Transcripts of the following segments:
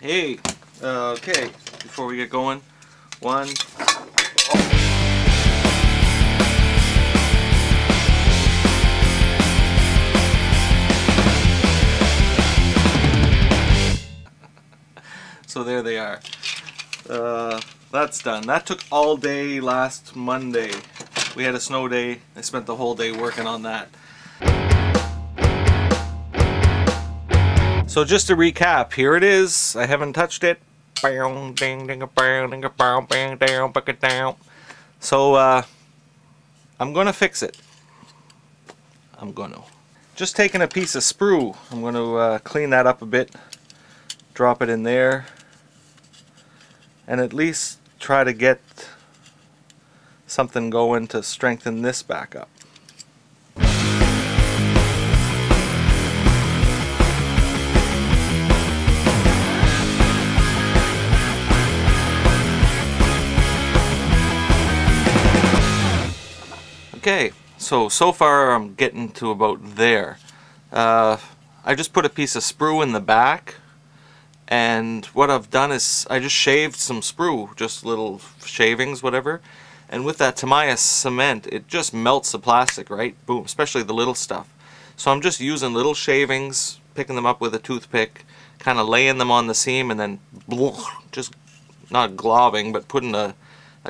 Hey, okay, before we get going, one, so there they are. That's done. That took all day last Monday. We had a snow day. I spent the whole day working on that. So just to recap, here it is. I haven't touched it. So I'm gonna fix it. Just taking a piece of sprue. I'm gonna clean that up a bit, drop it in there, and at least try to get something going to strengthen this back up. Okay, so far I'm getting to about there. I just put a piece of sprue in the back, and what I've done is I just shaved some sprue, just little shavings, whatever, and with that Tamiya cement it just melts the plastic, right? Boom, especially the little stuff. So I'm just using little shavings, picking them up with a toothpick, kind of laying them on the seam, and then just not globbing, but putting a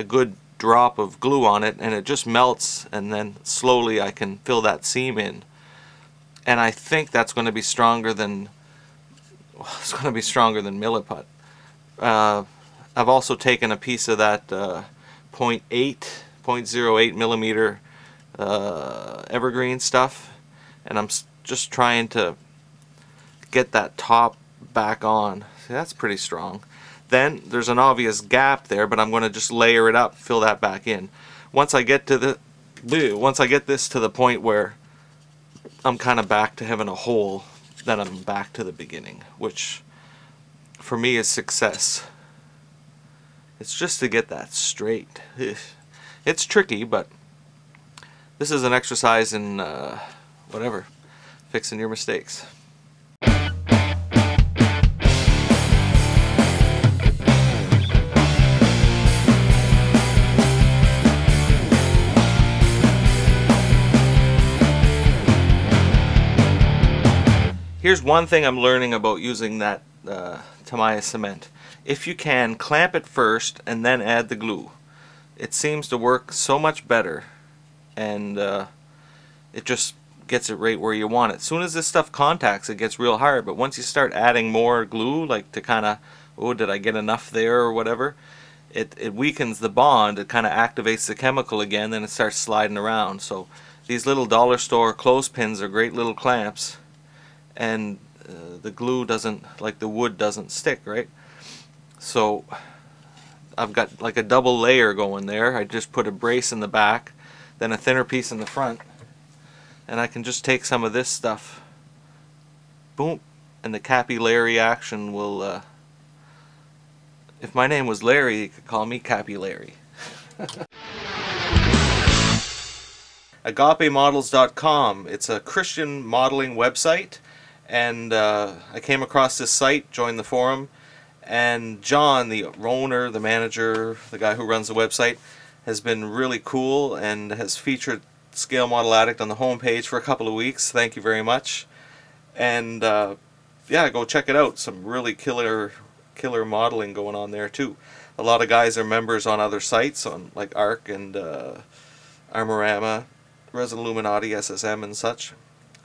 good drop of glue on it, and it just melts, and then slowly I can fill that seam in. And I think that's going to be stronger than milliput. I've also taken a piece of that 0.08 millimeter evergreen stuff, and I'm just trying to get that top back on. See, that's pretty strong. Then there's an obvious gap there, but I'm going to just layer it up, fill that back in. Once I get this to the point where I'm kind of back to having a hole, then I'm back to the beginning, which for me is success. It's just to get that straight. It's tricky, but this is an exercise in whatever, fixing your mistakes. Here's one thing I'm learning about using that Tamiya cement. If you can, clamp it first and then add the glue. It seems to work so much better, and it just gets it right where you want it. As soon as this stuff contacts, it gets real hard, but once you start adding more glue, like to kind of, oh, did I get enough there or whatever, it weakens the bond, it kind of activates the chemical again, then it starts sliding around. So these little dollar store clothespins are great little clamps, and the glue doesn't, like the wood doesn't stick, right? So I've got like a double layer going there. I just put a brace in the back, then a thinner piece in the front, and I can just take some of this stuff, boom, and the capillary action will, if my name was Larry, you could call me Cappy Larry. AgapeModels.com. It's a Christian modeling website, and I came across this site, joined the forum, and John, the owner, the manager, the guy who runs the website, has been really cool and has featured Scale Model Addict on the homepage for a couple of weeks. Thank you very much. And yeah, go check it out. Some really killer modeling going on there too. A lot of guys are members on other sites, on like Arc and Armorama, Resin Illuminati, SSM, and such.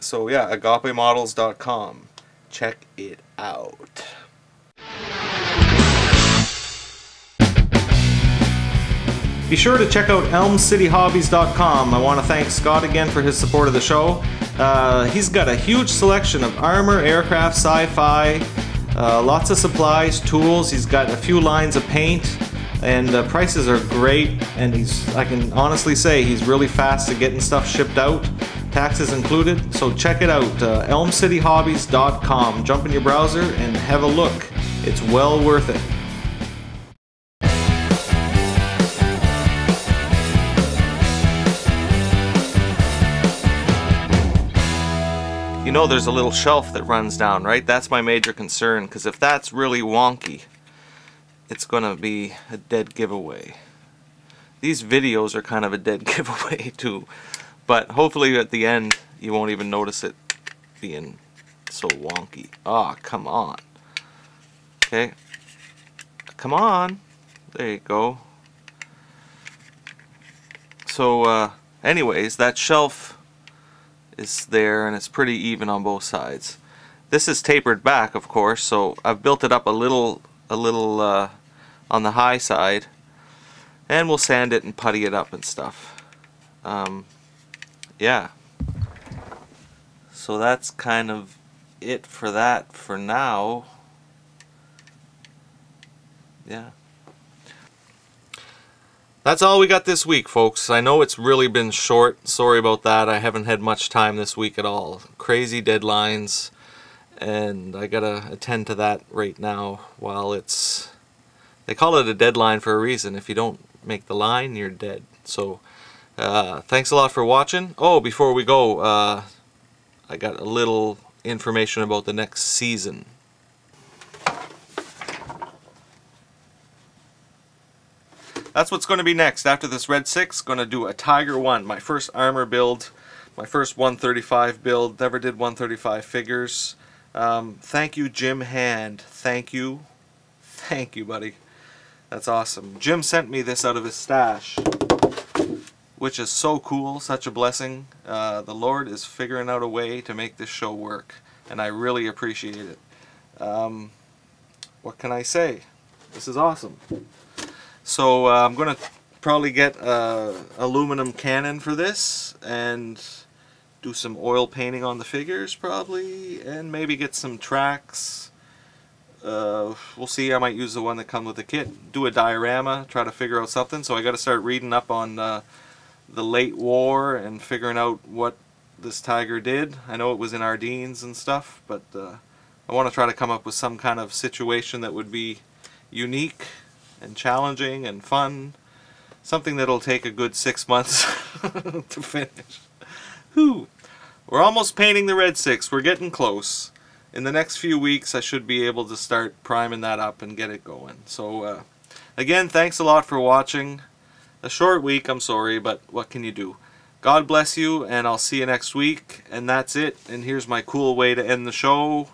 So yeah, AgapeModels.com. Check it out. Be sure to check out Elm CityHobbies.com. I want to thank Scott again for his support of the show. He's got a huge selection of armor, aircraft, sci-fi, lots of supplies, tools. He's got a few lines of paint, and prices are great, and I can honestly say he's really fast at getting stuff shipped out, taxes included. So check it out, ElmCityHobbies.com. Jump in your browser and have a look. It's well worth it. You know there's a little shelf that runs down, right? That's my major concern, because if that's really wonky, it's gonna be a dead giveaway. These videos are kind of a dead giveaway too, but hopefully at the end you won't even notice it being so wonky. Ah, come on. Okay, come on. There you go. So anyways, that shelf is there and it's pretty even on both sides. This is tapered back, of course, so I've built it up a little on the high side, and we'll sand it and putty it up and stuff. Yeah, so that's kind of it for that for now. Yeah, that's all we got this week, folks. I know it's really been short. Sorry about that. I haven't had much time this week at all. Crazy deadlines, and I gotta attend to that right now while it's... They call it a deadline for a reason. If you don't make the line, you're dead. So, thanks a lot for watching. Oh, before we go, I got a little information about the next season. That's what's going to be next. After this Red 6, going to do a Tiger 1. My first armor build, my first 135 build. Never did 135 figures. Thank you, Jim Hand. Thank you. Thank you, buddy. That's awesome. Jim sent me this out of his stash, which is so cool, such a blessing. The Lord is figuring out a way to make this show work, and I really appreciate it. What can I say? This is awesome. So I'm going to probably get an aluminum cannon for this, and do some oil painting on the figures probably, and maybe get some tracks. We'll see. I might use the one that comes with the kit. Do a diorama, try to figure out something. So I got to start reading up on the late war and figuring out what this tiger did. I know it was in Ardennes and stuff, but I want to try to come up with some kind of situation that would be unique and challenging and fun. Something that'll take a good 6 months to finish. Whew. We're almost painting the Red 6. We're getting close. In the next few weeks I should be able to start priming that up and get it going. So again, thanks a lot for watching. A short week, I'm sorry, but what can you do? God bless you, and I'll see you next week. And that's it. And here's my cool way to end the show.